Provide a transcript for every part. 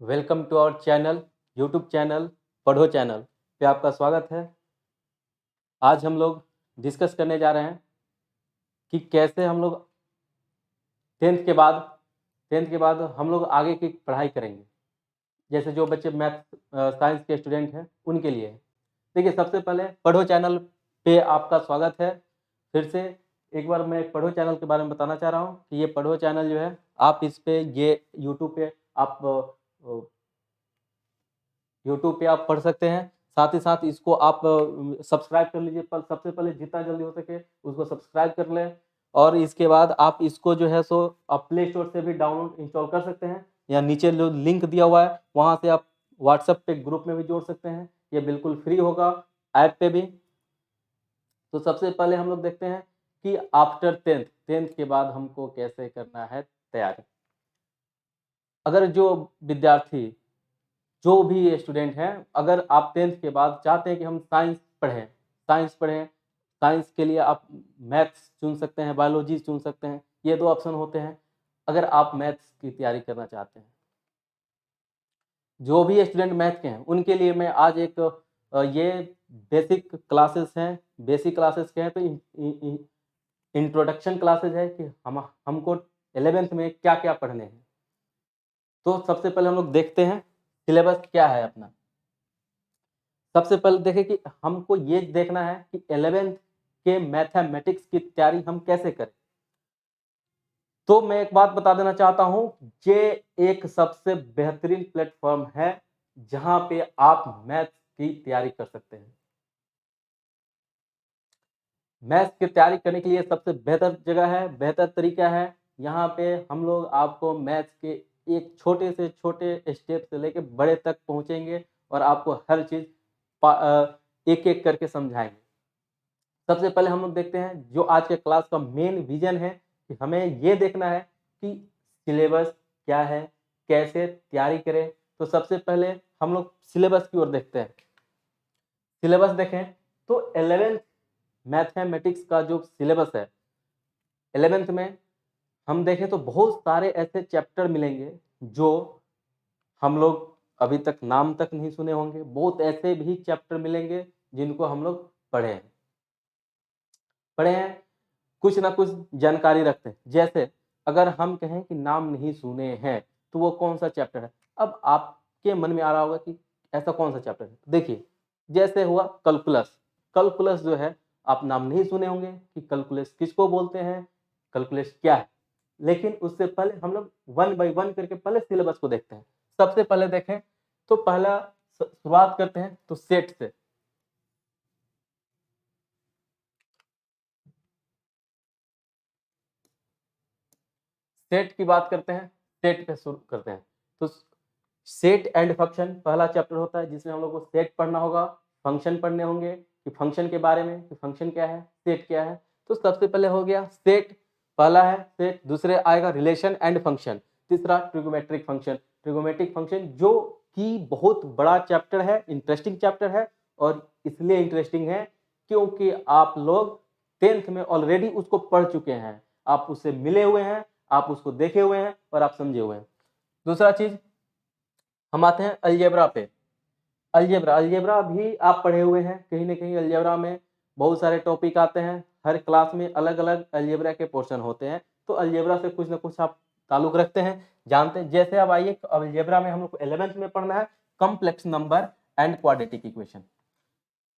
Welcome to our channel, YouTube channel पढ़ो channel पे आपका स्वागत है। आज हम लोग डिस्कस करने जा रहे हैं कि कैसे हम लोग 10th के बाद 10th के बाद हम लोग आगे की पढ़ाई करेंगे। जैसे जो बच्चे मैथ साइंस के स्टूडेंट हैं उनके लिए। देखिए, सबसे पहले पढ़ो चैनल पे आपका स्वागत है। फिर से एक बार मैं पढ़ो चैनल के बारे में बताना चाह रहा हूँ कि ये पढ़ो चैनल जो है, आप इस पे ये यूट्यूब पे आप यूट्यूब पे आप पढ़ सकते हैं। साथ ही साथ इसको आप सब्सक्राइब कर लीजिए। पर सबसे पहले जितना जल्दी हो सके उसको सब्सक्राइब कर लें, और इसके बाद आप इसको जो है सो आप प्ले स्टोर से भी डाउनलोड इंस्टॉल कर सकते हैं, या नीचे जो लिंक दिया हुआ है वहाँ से आप व्हाट्सएप पे ग्रुप में भी जोड़ सकते हैं। ये बिल्कुल फ्री होगा ऐप पे भी। तो सबसे पहले हम लोग देखते हैं कि आफ्टर 10th के बाद हमको कैसे करना है तैयारी। अगर जो विद्यार्थी, जो भी स्टूडेंट हैं, अगर आप 10th के बाद चाहते हैं कि हम साइंस पढ़ें, साइंस के लिए आप मैथ्स चुन सकते हैं, बायोलॉजी चुन सकते हैं। ये 2 ऑप्शन होते हैं अगर आप मैथ्स की तैयारी करना चाहते हैं। जो भी स्टूडेंट मैथ के हैं उनके लिए मैं आज एक ये बेसिक क्लासेस हैं। बेसिक क्लासेस क्या है, तो इंट्रोडक्शन क्लासेस है कि हमको 11th में क्या-क्या पढ़ने हैं। तो सबसे पहले हम लोग देखते हैं सिलेबस क्या है अपना। सबसे पहले देखें कि हमको ये देखना है कि 11th के मैथमेटिक्स की तैयारी हम कैसे करें। तो मैं एक बात बता देना चाहता हूं, ये एक सबसे बेहतरीन प्लेटफॉर्म है जहां पे आप मैथ की तैयारी कर सकते हैं। मैथ्स की तैयारी करने के लिए सबसे बेहतर जगह है, बेहतर तरीका है। यहाँ पे हम लोग आपको मैथ्स के एक छोटे से छोटे स्टेप से लेके बड़े तक पहुंचेंगे और आपको हर चीज़ एक-एक करके समझाएँगे। सबसे पहले हम लोग देखते हैं जो आज के क्लास का मेन विज़न है कि हमें ये देखना है कि सिलेबस क्या है, कैसे तैयारी करें। तो सबसे पहले हम लोग सिलेबस की ओर देखते हैं। सिलेबस देखें तो 11th मैथमेटिक्स का जो सिलेबस है, 11th में हम देखें तो बहुत सारे ऐसे चैप्टर मिलेंगे जो हम लोग अभी तक नाम तक नहीं सुने होंगे। बहुत ऐसे भी चैप्टर मिलेंगे जिनको हम लोग पढ़े हैं, कुछ ना कुछ जानकारी रखते हैं। जैसे अगर हम कहें कि नाम नहीं सुने हैं, तो वो कौन-सा चैप्टर है? अब आपके मन में आ रहा होगा कि ऐसा कौन-सा चैप्टर है? देखिए, जैसे हुआ कैलकुलस। कैलकुलस जो है, आप नाम नहीं सुने होंगे कि कैलकुलस किसको बोलते हैं, कैलकुलस क्या है? लेकिन उससे पहले हम लोग वन बाय वन करके पहले सिलेबस को देखते हैं। सबसे पहले देखें तो पहला शुरुआत करते हैं तो सेट से। सेट की बात करते हैं, सेट पे शुरू करते हैं। तो सेट एंड फंक्शन पहला चैप्टर होता है जिसमें हम लोग को सेट पढ़ना होगा, फंक्शन पढ़ने होंगे कि फंक्शन के बारे में कि फंक्शन क्या है, सेट क्या है। तो सबसे पहले हो गया सेट, पहला है सेट। दूसरे आएगा रिलेशन एंड फंक्शन। तीसरा ट्रिगोमेट्रिक फंक्शन। ट्रिगोमेट्रिक फंक्शन जो कि बहुत बड़ा चैप्टर है, इंटरेस्टिंग चैप्टर है, और इसलिए इंटरेस्टिंग है क्योंकि आप लोग 10th में ऑलरेडी उसको पढ़ चुके हैं, आप उससे मिले हुए हैं, आप उसको देखे हुए हैं और आप समझे हुए हैं। दूसरा चीज, हम आते हैं अलजेब्रा पे। अलजेब्रा भी आप पढ़े हुए हैं कहीं ना कहीं। अलजेब्रा में बहुत सारे टॉपिक आते हैं, हर क्लास में अलग अलग अलजेब्रा के पोर्शन होते हैं। तो अलजेब्रा से कुछ ना कुछ आप ताल्लुक रखते हैं, जानते हैं। जैसे अब आइए, अलजेब्रा में हम लोग को 11th में पढ़ना है complex number and quadratic equation.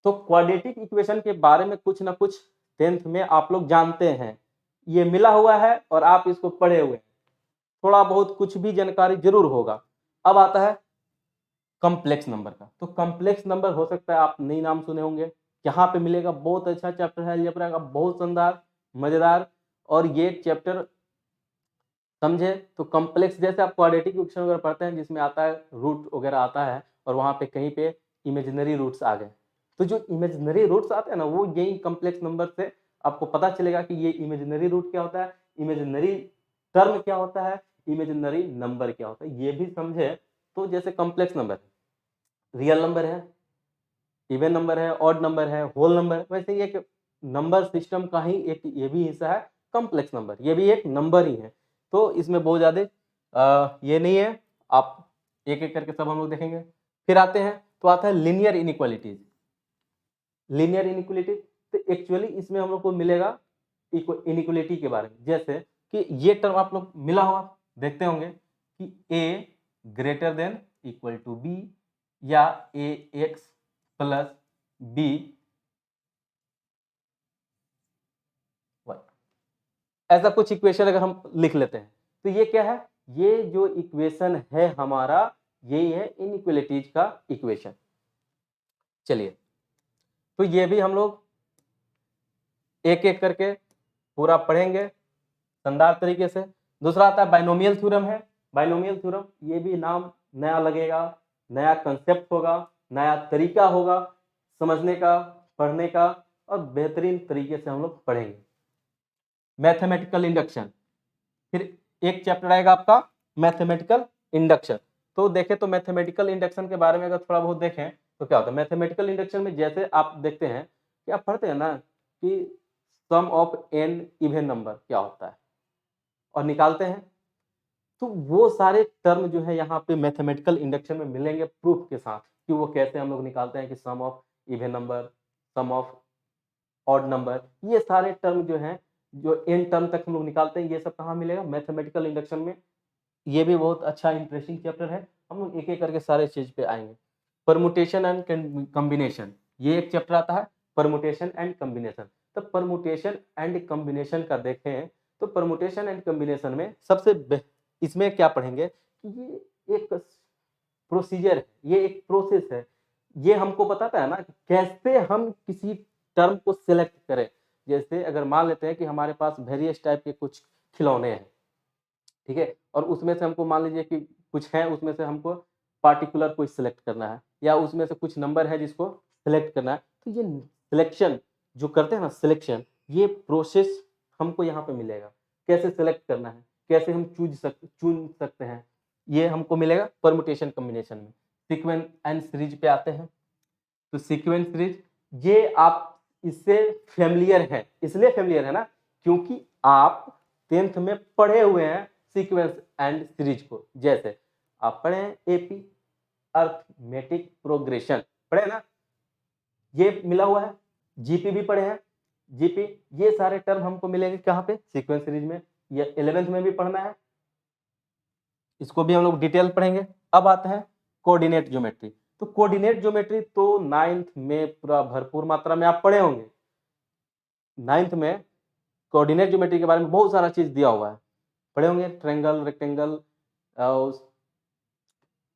तो क्वाड्रेटिक इक्वेशन के बारे में कुछ ना कुछ 10th में आप लोग जानते हैं, ये मिला हुआ है और आप इसको पढ़े हुए हैं। थोड़ा बहुत कुछ भी जानकारी जरूर होगा। अब आता है कॉम्प्लेक्स नंबर का। तो कॉम्प्लेक्स नंबर हो सकता है आप नई नाम सुने होंगे, यहाँ पे मिलेगा। बहुत अच्छा चैप्टर है अलजेब्रा का, बहुत शानदार, मजेदार। और ये चैप्टर समझे तो कॉम्प्लेक्स, जैसे आप क्वाड्रेटिक इक्वेशन वगैरह पढ़ते हैं जिसमें आता है रूट वगैरह आता है, और वहाँ पे कहीं पे इमेजिनरी रूट्स आ गए। तो जो इमेजिनरी रूट्स आते हैं ना, वो यही कॉम्प्लेक्स नंबर से आपको पता चलेगा कि ये इमेजिनरी रूट क्या होता है, इमेजिनरी टर्म क्या होता है, इमेजिनरी नंबर क्या होता है, ये भी समझे। तो जैसे कॉम्प्लेक्स नंबर, रियल नंबर है, इवन नंबर है, ऑड नंबर है, होल नंबर, वैसे ही एक नंबर सिस्टम का ही एक ये भी हिस्सा है कॉम्प्लेक्स नंबर, ये भी एक नंबर ही है। तो इसमें बहुत ज़्यादा ये नहीं है, आप एक एक करके सब हम लोग देखेंगे। फिर आते हैं तो आता है लीनियर इनइक्वालिटीज। लीनियर इनइक्वालिटी तो एक्चुअली इसमें हम लोग को मिलेगा इनइक्वालिटी के बारे में, जैसे कि ये टर्म आप लोग मिला हुआ देखते होंगे कि a greater than equal to b या ax प्लस b ऐसा कुछ इक्वेशन अगर हम लिख लेते हैं तो ये क्या है, ये जो इक्वेशन है हमारा यही है इनइक्वालिटीज का इक्वेशन। चलिए तो ये भी हम लोग एक एक करके पूरा पढ़ेंगे शानदार तरीके से। दूसरा आता है बाइनोमियल थ्योरम है। बाइनोमियल थ्योरम ये भी नाम नया लगेगा, नया कंसेप्ट होगा, नया तरीका होगा समझने का, पढ़ने का, और बेहतरीन तरीके से हम लोग पढ़ेंगे। मैथमेटिकल इंडक्शन, फिर एक चैप्टर आएगा आपका मैथमेटिकल इंडक्शन। तो देखें तो मैथमेटिकल इंडक्शन के बारे में अगर थोड़ा बहुत देखें तो क्या होता है मैथमेटिकल इंडक्शन में, जैसे आप देखते हैं कि आप पढ़ते हैं ना कि sum of N even number क्या होता है और निकालते हैं, तो वो सारे टर्म जो है यहाँ पे मैथमेटिकल इंडक्शन में मिलेंगे प्रूफ के साथ कि वो कैसे हम लोग निकालते हैं कि sum of even number, sum of odd number, ये सारे टर्म जो हैं जो एन टर्म तक हम लोग निकालते हैं, ये सब कहाँ मिलेगा मैथमेटिकल इंडक्शन में। ये भी बहुत अच्छा इंटरेस्टिंग चैप्टर है, हम लोग एक एक करके सारे चीज पे आएंगे। परमुटेशन एंड कॉम्बिनेशन, ये एक चैप्टर आता है परमुटेशन एंड कॉम्बिनेशन। तो परमुटेशन एंड कॉम्बिनेशन का देखें तो परमुटेशन एंड कॉम्बिनेशन में सबसे इसमें क्या पढ़ेंगे कि ये एक प्रोसीजर है, ये एक प्रोसेस है, ये हमको बताता है ना कि कैसे हम किसी टर्म को सिलेक्ट करें। जैसे अगर मान लेते हैं कि हमारे पास वेरियस टाइप के कुछ खिलौने हैं, ठीक है, और उसमें से हमको मान लीजिए कि कुछ है उसमें से हमको पार्टिकुलर कोई सिलेक्ट करना है, या उसमें से कुछ नंबर है जिसको सिलेक्ट करना है, तो ये सिलेक्शन जो करते हैं ना सिलेक्शन, ये प्रोसेस हमको यहाँ पे मिलेगा। कैसे सिलेक्ट करना है, कैसे हम चुन सकते हैं, ये हमको मिलेगा परमुटेशन कॉम्बिनेशन में। सीक्वेंस एंड सीरीज पे आते हैं तो सीक्वेंस सीरीज ये आप इससे फेमिलियर है, इसलिए फेमिलियर है ना क्योंकि आप 10th में पढ़े हुए हैं सीक्वेंस एंड सीरीज को। जैसे आप पढ़े हैं एपी अर्थमेटिक प्रोग्रेशन पढ़े ना, ये मिला हुआ है। जीपी भी पढ़े हैं, जीपी, ये सारे टर्म हमको मिलेंगे कहाँ पे सीक्वेंस सीरीज में। ये 11th में भी पढ़ना है, इसको भी हम लोग डिटेल पढ़ेंगे। अब आते हैं कोऑर्डिनेट ज्योमेट्री। तो कोऑर्डिनेट ज्योमेट्री तो 9th में पूरा भरपूर मात्रा में आप पढ़े होंगे। 9th में कोऑर्डिनेट ज्योमेट्री के बारे में बहुत सारा चीज दिया हुआ है, पढ़े होंगे, ट्रायंगल, रेक्टेंगल,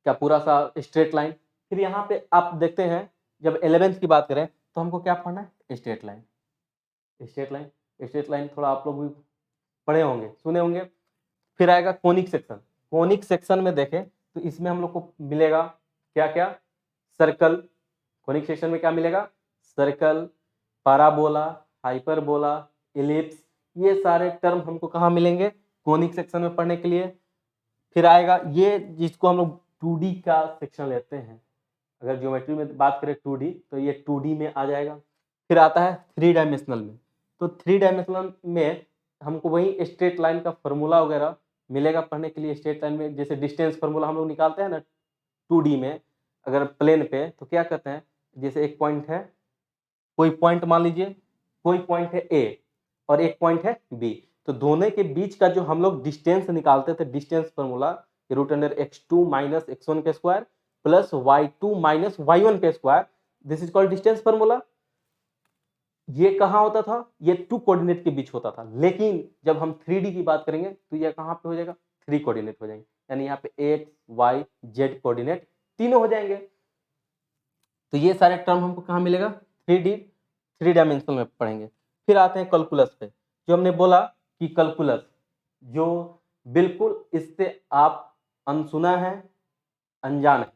क्या पूरा सा स्ट्रेट लाइन। फिर यहाँ पे आप देखते हैं जब 11th की बात करें तो हमको क्या पढ़ना है straight line. Straight line, straight line थोड़ा आप लोग भी पढ़े होंगे, सुने होंगे। फिर आएगा कोनिक सेक्शन। कोनिक सेक्शन में देखें तो इसमें हम लोग को मिलेगा क्या क्या, सर्कल। कोनिक सेक्शन में क्या मिलेगा, सर्कल, पैराबोला, हाइपरबोला, इलिप्स, ये सारे टर्म हमको कहाँ मिलेंगे कोनिक सेक्शन में पढ़ने के लिए। फिर आएगा ये जिसको हम लोग 2D का सेक्शन लेते हैं, अगर ज्योमेट्री में बात करें 2D तो ये 2D में आ जाएगा। फिर आता है 3 डायमेंशनल में, तो 3 डायमेंशनल में हमको वही स्ट्रेट लाइन का फॉर्मूला वगैरह मिलेगा पढ़ने के लिए। स्ट्रेट लाइन में जैसे डिस्टेंस फॉर्मूला हम लोग निकालते हैं ना 2D में, अगर प्लेन पे तो क्या कहते हैं, जैसे एक पॉइंट है, कोई पॉइंट मान लीजिए, कोई पॉइंट है A और एक पॉइंट है B, तो दोनों के बीच का जो हम लोग डिस्टेंस निकालते थे, distance formula √x2 minus x1 के square plus y2 minus y1 के square, this is called distance formula. ये कहाँ होता था, ये 2 कोऑर्डिनेट के बीच होता था, लेकिन जब हम 3D की बात करेंगे तो ये कहाँ पे हो जाएगा 3 कोऑर्डिनेट हो जाएंगे, यानी यहाँ पे x y z कोऑर्डिनेट तीनों हो जाएंगे। तो ये सारे टर्म हमको कहाँ मिलेगा 3 डायमेंशनल में पढ़ेंगे। फिर आते हैं कैलकुलस पे, जो हमने बोला कि कैलकुलस जो बिल्कुल इससे आप अनसुना है, अनजान है,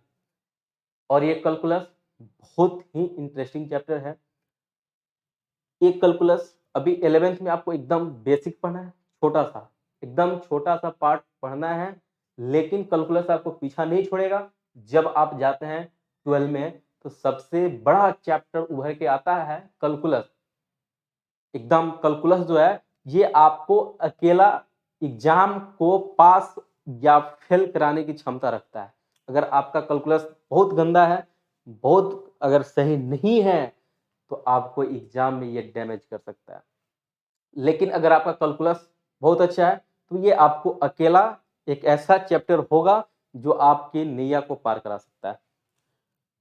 और ये कैलकुलस बहुत ही इंटरेस्टिंग चैप्टर है। एक कैलकुलस अभी 11th में आपको एकदम बेसिक पढ़ना है, छोटा सा, एकदम छोटा सा पार्ट पढ़ना है, लेकिन कैलकुलस आपको पीछा नहीं छोड़ेगा। जब आप जाते हैं 12 में तो सबसे बड़ा चैप्टर उभर के आता है कैलकुलस। एकदम कैलकुलस जो है ये आपको अकेला एग्जाम को पास या फेल कराने की क्षमता रखता है। अगर आपका कैलकुलस बहुत गंदा है, बहुत अगर सही नहीं है, तो आपको एग्जाम में ये डैमेज कर सकता है। लेकिन अगर आपका कैलकुलस बहुत अच्छा है, तो ये आपको अकेला एक ऐसा चैप्टर होगा जो आपकी नैया को पार करा सकता है।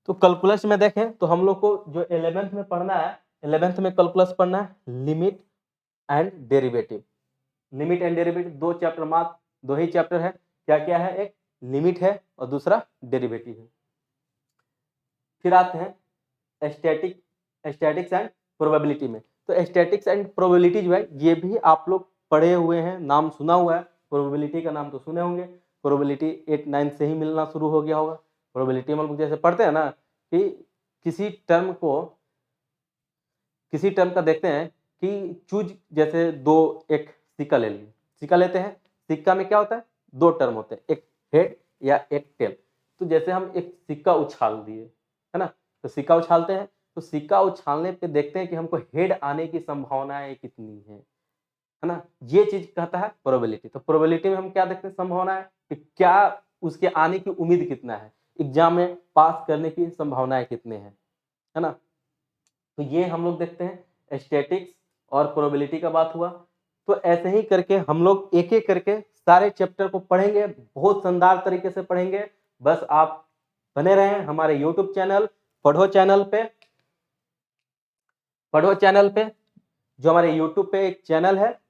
तो कैलकुलस में देखें तो हम लोग को जो 11th में पढ़ना है, 11th में कैलकुलस पढ़ना है limit and derivative. Limit and derivative 2 chapter, मात्र 2 ही चैप्टर है। क्या-क्या है? एक लिमिट है और दूसरा डेरिवेटिव है। फिर आते हैं स्टैटिक्स एंड प्रोबेबिलिटी में। तो स्टैटिक्स एंड प्रोबेबिलिटी जो है ये भी आप लोग पढ़े हुए हैं, नाम सुना हुआ है। प्रोबेबिलिटी का नाम तो सुने होंगे। प्रोबेबिलिटी 8-9 से ही मिलना शुरू हो गया होगा। प्रोबेबिलिटी हम लोग जैसे पढ़ते हैं ना कि किसी टर्म का देखते हैं कि चूज, जैसे एक सिक्का ले लिए, सिक्का लेते हैं, सिक्का में क्या होता है? 2 टर्म होते हैं, एक हेड या एक टेल। तो जैसे हम एक सिक्का उछाल दिए, है ना, तो सिक्का उछालते हैं, तो सिक्का उछालने पे देखते हैं कि हमको हेड आने की संभावनाएं कितनी है ना, ये चीज कहता है प्रोबेबिलिटी। तो प्रोबेबिलिटी में हम क्या देखते हैं? संभावना है कि क्या उसके आने की उम्मीद कितना है, एग्जाम में पास करने की संभावनाएं कितने हैं, है ना। तो ये हम लोग देखते हैं स्टैटिक्स और प्रोबेबिलिटी का बात हुआ। तो ऐसे ही करके हम लोग एक एक करके सारे चैप्टर को पढ़ेंगे, बहुत शानदार तरीके से पढ़ेंगे। बस आप बने रहें हमारे यूट्यूब चैनल पढ़ो चैनल पे। पढ़ो चैनल पे, जो हमारे यूट्यूब पे एक चैनल है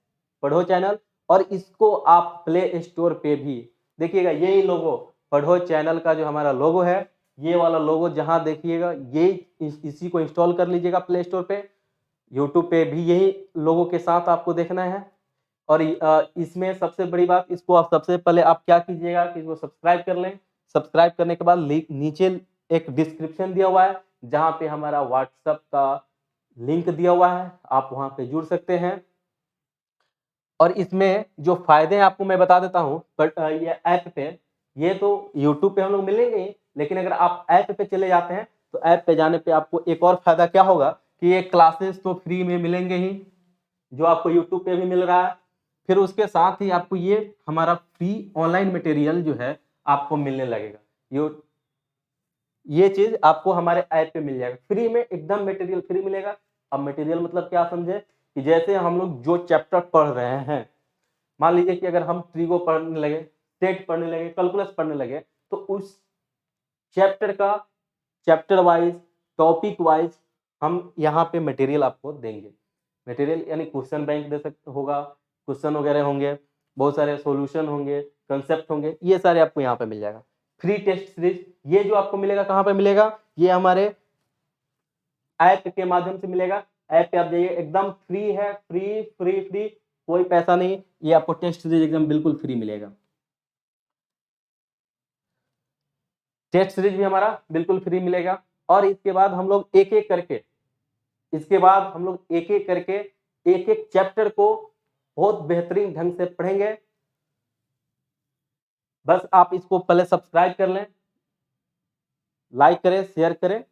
पढ़ो चैनल, और इसको आप प्ले स्टोर पे भी देखिएगा, यही लोगो पढ़ो चैनल का जो हमारा लोगो है, ये वाला लोगो जहां देखिएगा ये इसी को इंस्टॉल कर लीजिएगा प्ले स्टोर पे। यूट्यूब पे भी यही लोगों के साथ आपको देखना है। और इसमें सबसे बड़ी बात, इसको आप सबसे पहले आप क्या कीजिएगा कि इसको सब्सक्राइब कर लें। सब्सक्राइब करने के बाद नीचे एक डिस्क्रिप्शन दिया हुआ है जहां पे हमारा व्हाट्सएप का लिंक दिया हुआ है, आप वहां पे जुड़ सकते हैं। और इसमें जो फायदे हैं आपको मैं बता देता हूं, बट ये ऐप पे, ये तो यूट्यूब पे हम लोग मिलेंगे ही, लेकिन अगर आप ऐप पे चले जाते हैं तो ऐप पे जाने पे आपको एक और फायदा क्या होगा कि ये क्लासेस तो फ्री में मिलेंगे ही, जो आपको यूट्यूब पे भी मिल रहा है। फिर उसके साथ ही आपको ये हमारा फ्री ऑनलाइन मटेरियल जो है आपको मिलने लगेगा। ये चीज आपको हमारे ऐप पे मिल जाएगा फ्री में, एकदम मटेरियल फ्री मिलेगा। अब मटेरियल मतलब क्या समझे कि जैसे हम लोग जो चैप्टर पढ़ रहे हैं, मान लीजिए कि अगर हम ट्रिगो पढ़ने लगे, सेट पढ़ने लगे, कैलकुलस पढ़ने लगे, तो उस चैप्टर का चैप्टर वाइज, टॉपिक वाइज हम यहाँ पे मटेरियल आपको देंगे। मटेरियल यानी क्वेश्चन बैंक दे सकते होगा, क्वेश्चन वगैरह होंगे, बहुत सारे सॉल्यूशन होंगे, कंसेप्ट होंगे, ये सारे आपको यहाँ पे मिल जाएगा। फ्री टेस्ट सीरीज, ये जो आपको मिलेगा कहाँ पे मिलेगा? ये हमारे ऐप के माध्यम से मिलेगा। ऐप पे आप जाइए, एकदम फ्री है, फ्री फ्री फ्री, कोई पैसा नहीं। ये आपको टेस्ट सीरीज एकदम बिल्कुल फ्री मिलेगा। टेस्ट सीरीज भी हमारा बिल्कुल फ्री मिलेगा। और इसके बाद हम लोग एक एक करके एक एक चैप्टर को बहुत बेहतरीन ढंग से पढ़ेंगे। बस आप इसको पहले सब्सक्राइब कर लें, लाइक करें, शेयर करें